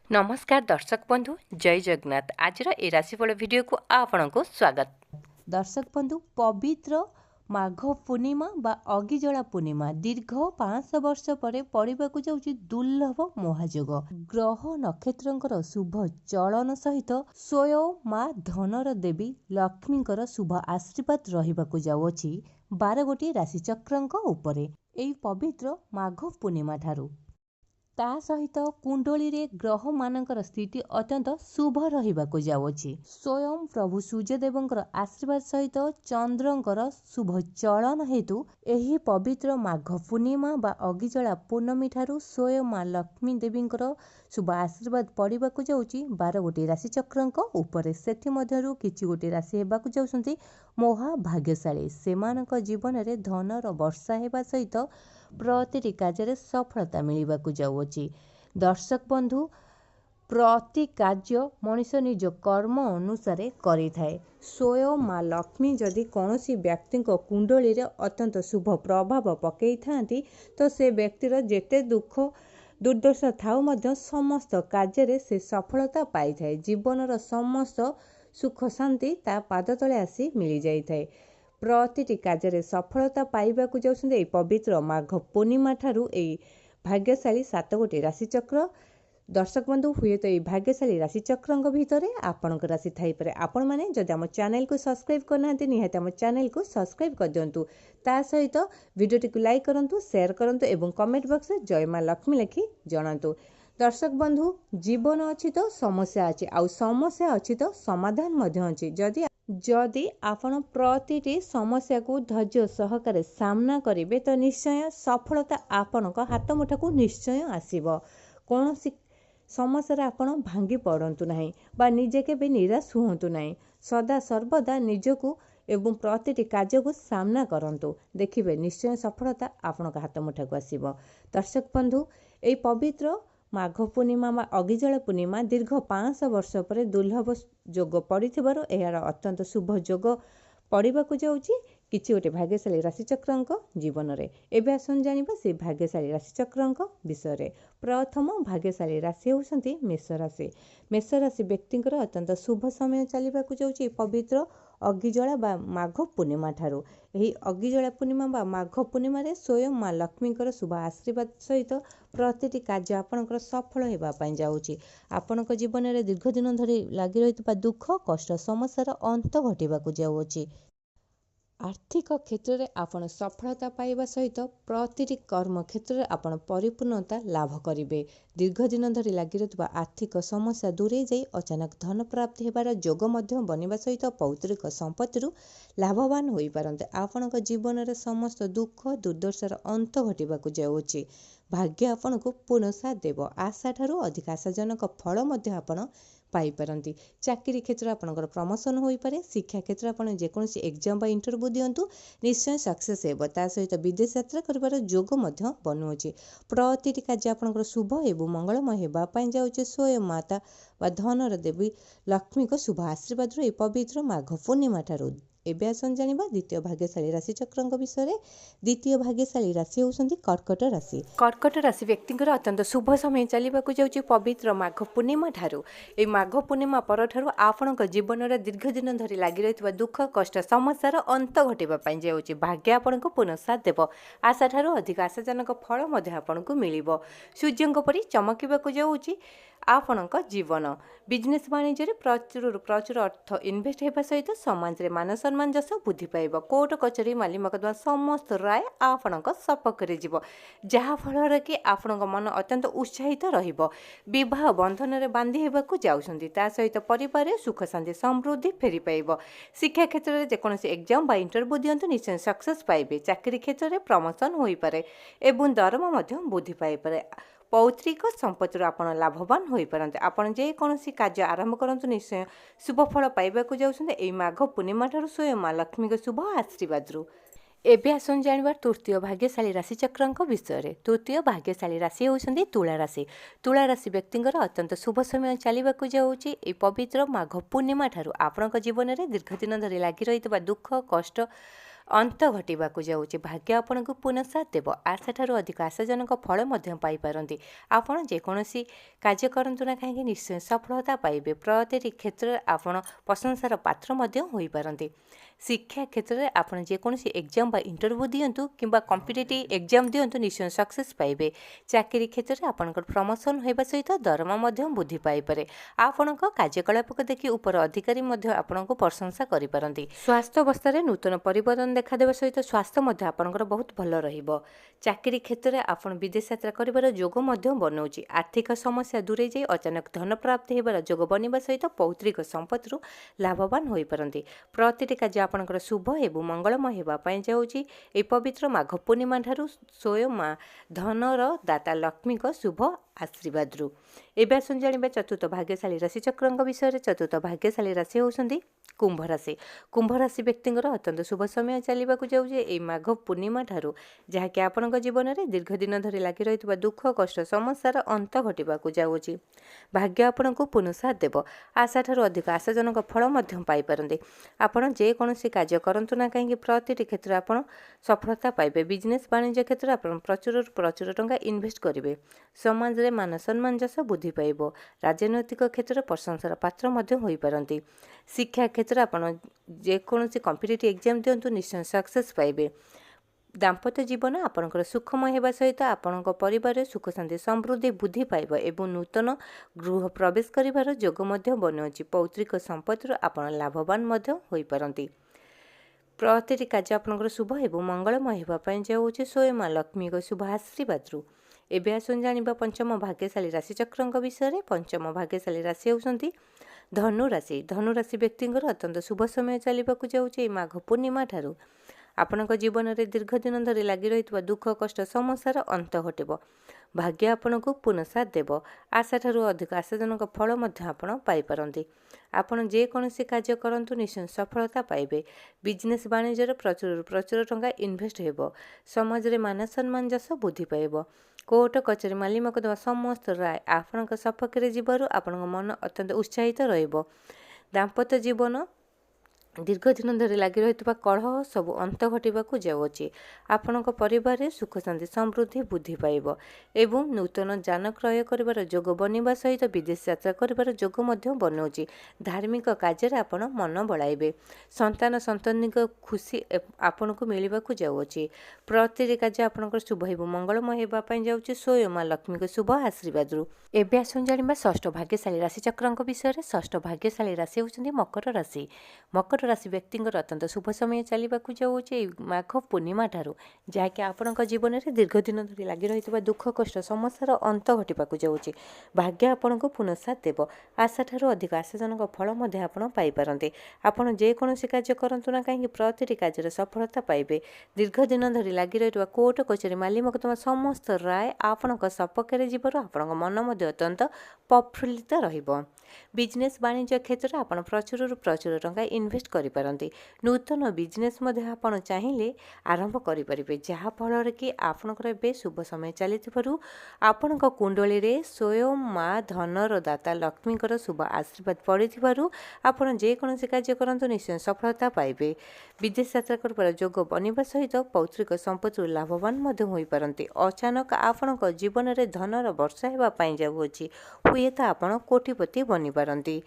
नमस्कार दर्शक बंधु जय जगन्नाथ आज ए राशिफल भिडियो को आपनको स्वागत। दर्शक बंधु पवित्र माघ पूर्णिमा बा अगिजला पूर्णिमा दीर्घ 500 वर्ष पर पड़ाक जाऊँगी दुर्लभ महायोग ग्रह नक्षत्र शुभ चलन सहित स्वयं माँ धनर देवी लक्ष्मी शुभ आशीर्वाद रही जाऊँगी 12 गोटी राशिचक्र उपरे एई पवित्र माघ पूर्णिमा ठारू ता सहित कुंडली रे ग्रह मानकर स्थिति अत्यंत शुभ रहिबाकु जाउछि। स्वयं प्रभु सूर्यदेवंकर आशीर्वाद सहित चंद्रंकर शुभ चलन हेतु एही पवित्र माघ पूर्णिमा बा अगिजला पूर्णमी ठारू स्वयं माँ लक्ष्मी देवींकर शुभ आशीर्वाद पड़िबाकु जाउछि 12 गोटी राशिचक्रंक उपरे सेथि मध्यरु किछि गोटी राशि हेबाकु जाउछन्ति महाभाग्यशाली सेमानक जीवन रे धनर वर्षा हेबा सहित प्रतिटी कार्य सफलता मिलवाकु जाउछि। दर्शक बंधु प्रति कार्य मनीष निज कर्म अनुसार करिथाए। स्वयं माँ लक्ष्मी जदि कौनसी व्यक्ति कुंडली रे अत्यंत शुभ प्रभाव पकई थांती तो से व्यक्तिर जेते दुख दुर्दशा थाउ मध्य समस्त कार्य से सफलता पाई थाए। जीवनर समस्त सुख शांति ता पाद तले आसी मिल जाई थाए। प्रतिटी कार्य सफलता पाइबाकु जाउछन्ते पवित्र माघ पूर्णिमा ठारू भाग्यशाली 7 गोटी राशिचक्र। दर्शक बंधु हुए तो भाग्यशाली राशिचक्र भितर आपणक राशि थाई पारे। आपण माने जदि आम चैनल को सब्सक्राइब करना निहाती आम चैनल को सब्सक्राइब कर दिंतु। ता सहित वीडियोटी को लाइक करंतु, शेयर करंतु एवं कमेंट बॉक्स में जय मां लक्ष्मी लिखि जणांतु। दर्शक बंधु जीवन अच्छी तो समस्या अच्छी आउ समस्या अच्छी तो समाधान मध्य अच्छी। जदि आपण प्रतिटी समस्या को धैर्य सहकारे सामना करेंगे तो निश्चय सफलता आपणक हाथ मुठाकू निश्चय आसीबो। कौनसी समस्या आपण भांगी पड़तु नहीं बा निजे के निराश हुंतु नहीं। सदा सर्वदा निजकू एवं प्रतिटी कार्य को सामना करंतु, देखिबे निश्चय सफलता आपणक हाथ मुठाकू आसीबो। दर्शक बंधु एई पवित्र माघ पूर्णिमा व अगिजला पूर्णिमा दीर्घ 500 वर्ष पर दुर्लभ जोग पड़िथिबारु एहार अत्यंत शुभ जोग पड़िबाकु जाउछि किछि गोटे भाग्यशाली राशिचक्रंक जीवन रे। एबे आसन जानिबा से भाग्यशाली राशिचक्रंक विषय। प्रथम भाग्यशाली राशि होउछन्ति मेष राशि। मेष राशि व्यक्तिंकर अत्यंत शुभ समय चलिबाकु जाउछि पवित्र अगिजला बा माघ पूर्णिमा ठारू। एही अगिजला पूर्णिमा बा माघ पूर्णिमा रे स्वयं माँ लक्ष्मीकर शुभ आशीर्वाद सहित प्रतिटी कार्य आपणकर सफल हेबा पई जाउछि। आपणक जीवन रे दीर्घ दिन धरि लागि रहितबा दुख कष्ट समस्यार अंत घटिबाकु जाउछि। आर्थिक क्षेत्र में आपण सफलता पाइबा सहित प्रतिटी कर्म क्षेत्र में आपण परिपूर्णता लाभ करेंगे। दीर्घ दिन धरी लगी रहितबा आर्थिक समस्या दूरे जाई अचानक धन प्राप्ति हेबार जोग मध्य बनिबा सहित पौत्रिक संपत्ति लाभवान होई पारंते। आपणक जीवन में समस्त दुख दुर्दशार अंत घटिबाकु जाउछि। भाग्य आपणको पूर्ण साथ देव। आशा ठारू अधिक आशाजनक फल मध्य आपण पाई पारंती। चाकरी क्षेत्र आपणकर प्रमोशन होई पारे। शिक्षा क्षेत्र आपण जेकोसी एग्जाम बा इंटरव्यू दियंतु निश्चय सक्सेस हेबो। ता सहित विदेश यात्रा करिवार जोग मध्य बनुछि। प्रतिटी कार्य आपणकर शुभ एवं मंगलमय हेबा पई जाउछि। स्वयं माता वा धनर देवी लक्ष्मी को शुभ आशीर्वाद रो पवित्र माघ पूर्णिमा ठारू। एबे आसन जानिबा द्वितीय भाग्यशाली राशिचक्रंक विषय। द्वितीय भाग्यशाली राशि होउछन्ति कर्कट राशि। कर्कट राशि व्यक्तिंकर अत्यंत शुभ समय चलिबाकु जाउछि पवित्र माघ पूर्णिमा ठारू। ए माघ पूर्णिमा पर ठारू आपणक जीवन रे दीर्घ दिन धरि लागि रहितबा दुख कष्ट समस्यार अंत घटिबा पई जाउछि। भाग्य आपणको पूर्ण साथ देव। आशा ठारू अधिक आशाजनक फल मध्ये आपणको मिलिबो। सूर्यंक परि चमकिबाकु जाउछि आपणक जीवन। बिजनेस वाणिज्य रे प्रचुर अर्थ इन्वेस्ट हेबा सहित समाज रे मान सम्मान जस बुद्धि पाइब। कोर्ट कचेरी माली मकदमा समस्त राय आपणक सपक्ष रे जीव, जहा फल कि आपणक मन अत्यंत उत्साहित रहिब। विवाह बंधन रे बांधी हेबाकु जाउछन्ति, ता सहित परिवार रे सुख शांति समृद्धि फेरी पाइब। शिक्षा क्षेत्र रे जेकोसी एग्जाम बा इंटरव्यू दियंतु निश्चय सक्सेस पाइबे। चाकरी क्षेत्र रे प्रमोशन होई पारे एवं दरमा मध्य बुद्धि पाइ पारे। पौत्रिक संपत्ति आपण लाभवान होई पारंते। आपण जे कोनोसी कार्य आरंभ करंतु निश्चय शुभ फल पाइबाकु जाउछन्ते एई माघ पूर्णिमा ठारू स्वयं माँ लक्ष्मी को शुभ आशीर्वाद रु। एबे आसन जानिबार तृतीय भाग्यशाली राशिचक्रंक विषय। तृतीय भाग्यशाली राशि होउछन्ति तुला राशि। तुला राशि व्यक्तिंकर अत्यंत शुभ समय चलिबाकु जाउछि ए पवित्र माघ पूर्णिमा ठारू। आपणक जीवन रे दीर्घ दिन धरि लागि रहितबा दुख कष्ट अंत घटवाक जाऊँगी भाग्य आपण को पुनः साथ देव आशाठू अधिक आशाजनक फल पाइपारती आपण जेकोसी कार्य करतु ना कहीं निश्चय सफलता पाइबे प्रति क्षेत्र में आपण प्रशंसार पात्र हो पारती शिक्षा क्षेत्र में आपड़ जेकोसी एग्जाम बा इंटरव्यू दिंतु कि कॉम्पिटिटिव एग्जाम दिंतु निश्चय सक्सेस पाइबे चाकरी क्षेत्र में आपंकर प्रमोशन होगा सहित दरमा वृद्धि पाइपे आपण कार्यकलाप को देखि उपर अधिकारी आपण को प्रशंसा करिपारंती स्वास्थ्य अवस्था में नूतन परिवर्तन देखा सहित स्वास्थ्य आपंकर बहुत भल रहिबो चाकरी क्षेत्र में आप विदेश यात्रा कर जोग बनाऊँच आर्थिक समस्या दूरे जाई अचानक धन प्राप्ति होबार जोग बनवा सहित पौत्रिक संपत्ति लाभवान हो पारती प्रति कार्य आपंकर शुभ एवं मंगलमय होगापाई जाऊँगी ये पवित्र माघ पूर्णिमा ठारू स्वयं माँ धनर दाता लक्ष्मी शुभ आशीर्वाद एवं आसन जाना चतुर्थ भाग्यशाली राशिचक्र विषय चतुर्थ भाग्यशाली राशि होती कुंभ राशि कुंभ राशि व्यक्ति अत्यंत शुभ समय चलवाक जाऊे माघ पूर्णिमा ठारू जहाँकि आपण जीवन में दीर्घ दिन धरी लगी रही दुख कष्ट समस्यार अंत घटवाक जाऊँगी भाग्य आपण को पुनः साथ देव आशा ठारू अधिक आशाजनक फल पाइपारती आपड़ जेकोसी कार्य करतु ना कहीं प्रति क्षेत्र में आप सफलता पाइबे बिजनेस वाणिज्य क्षेत्र में आप प्रचुर टंका इन्वेस्ट करेंगे समाज में मान सम्मान जस बुद्धि पाइब राजनैतिक क्षेत्र में प्रशंसार पात्र हो पारती शिक्षा क्षेत्र में आप जेकोसी कॉम्पिटिटिव एग्जाम दिंतु निश्चय सक्सेस पाइबे दाम्पत्य जीवन आपंकर सुखमय होगा सहित आपण परिवार सुख शांति समृद्धि बुद्धि पाइब एवं नूतन गृह प्रवेश कर जोग बनाऊँच पौत्रिक संपत्ति आप लाभवान हो पारती प्रति कार्य आपंकर शुभ एवं मंगलमय होगापाई जाऊँच स्वयं माँ लक्ष्मी शुभ आशीर्वाद एवं आसन जाना पंचम भाग्यशाली राशिचक्र विषय पंचम भाग्यशाली राशि होती धनु राशि व्यक्ति अत्यंत शुभ समय चलवाक जाऊँचे माघ पूर्णिमा ठारू आपण जीवन में दीर्घ दिन धरी लगी रही दुख कष्ट समस्यार अंत घटव भाग्य आपण को पुनः साथ देव आशा ठारू अधिक आशाजनक फल आपण पाइपारती आपण जेकोसी कार्य करतु निश्चय सफलता पाइबे बिजनेस वाणिज्य प्रचुर टंका इन्वेस्ट हो समाज में मान सम्मान जस बुद्धि पाइब कोर्ट कचेरी माली मकदमा समस्त राय आपण सपक्ष में आपण मन अत्यंत उत्साहित रहिबो दाम्पत्य जीवन दीर्घ दिन धरी लगी रही कलह सब अंत घटवाक जाऊँगी आपण परिवार सुख शांति समृद्धि बुद्धि पाइब एवं नूतन जान क्रय कर जोग बनवा सहित विदेश यात्रा कर जोग बनाऊँच धार्मिक कार्य आप मन बढ़ाइबे संतान संतानिक खुशी आपण को मिलवाक जाऊँगी प्रति कार्य आपंकर शुभ एवं मंगलमय होगापाई जाऊँच स्वयं माँ लक्ष्मी शुभ आशीर्वाद एवं आसन जाना षष्ठ भाग्यशाली राशिचक्र विषय षष्ठ भाग्यशाली राशि होती मकर राशि मकर राशि व्यक्ति अत्यंत शुभ समय चलवाक जाऊँचे माघ पूर्णिमा ठारू जहाँकि आपण जीवन में दीर्घ दिन धरी लगी रही दुख कष्ट समस्यार अंत घटवाक जाऊँचे भाग्य आपण को पुनः साथ देव आशा ठारू अधिक आशाजनक फल आप पाइपारती आपड़ जेकोसी कार्य करतु ना कहीं प्रति कार्य सफलता पाइबे दीर्घ दिन धरी लगी रही कोर्ट कचेरी माली मकदमा समस्त राय आपण सपक्ष जीवन आपण मन अत्यंत प्रफुल्लित रहिबो बिजनेस वाणिज्य क्षेत्र में आप प्रचुर टंका इन्वेस्ट करिपारंती नूतन बिजनेस आप चाहिए आरंभ करें जहाँफल कि आपणकर ए शुभ समय चली आपण कुंडली रे स्वयं माँ धनर दाता लक्ष्मी शुभ आशीर्वाद पड़ी आपड़ जेकोसी कार्य करतु निश्चय सफलता पाइबे विदेश यात्रा कर जोग बनवा सहित पौत्रिक संपत्ति लाभवान हो पारती अचानक आपण जीवन में धनर वर्षा होगापाई जाऊँगी हुए तो आप कोटिपति बनी पारती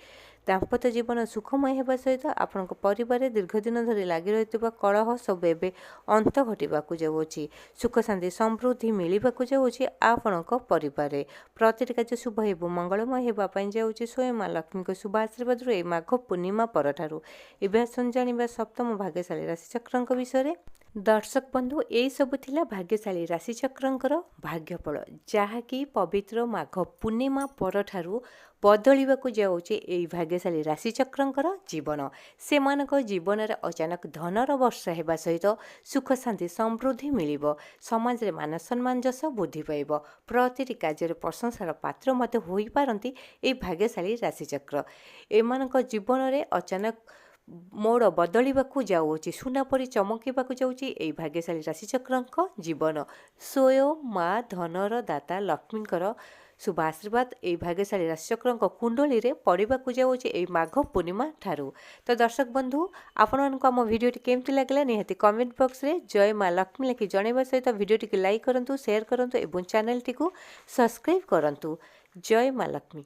दाम्पत्य जीवन सुखमय होगा सहित आपण परिवार दीर्घ दिन धरी लगी रही कलह सब एवं अंत घटवाक जाऊँगी सुख शांति समृद्धि मिलवाक जाऊँगी आपण परिवार प्रति कार्य शुभ एवं मंगलमय होगापाई जाऊँगी स्वयं माँ लक्ष्मी शुभ आशीर्वाद माघ पूर्णिमा परठारू एवं आसन जाना सप्तम भाग्यशाली राशिचक्र विषय दर्शक बंधु यही सब थिला भाग्यशाली राशिचक्र भाग्यफल जहाँकि पवित्र माघ पूर्णिमा परठारू बदलिवाक जाऊँचे यही भाग्यशाली राशिचक्र जीवन सेमानक जीवन में अचानक धनर वर्षा होगा सहित सुख शांति समृद्धि मिलिब समाज में मान सम्मान जस बुद्धि पाइब प्रति कार्य प्रशंसार पात्र हो पारती ये भाग्यशाली राशिचक्र एमानक जीवन में अचानक मोड़ बदलिवाक जाऊँगी सुना परी चमकवाक जाऊँगी यही भाग्यशाली राशिचक्र जीवन स्वयं माँ धनर दाता लक्ष्मी शुभ आशीर्वाद ए भाग्यशाली राशिचक्रଙ୍କ कुंडली पड़ाक जाऊँगी ये माघ पूर्णिमा ठारू। तो दर्शक बंधु आपण आम भिडियोटी केमती लगे निहाती कमेंट बॉक्स रे जय माँ लक्ष्मी लिखि जनवा सहित भिडियोटी लाइक करूँ, शेयर करूँ और चैनल टी सब्सक्राइब करूँ। जय माँ लक्ष्मी।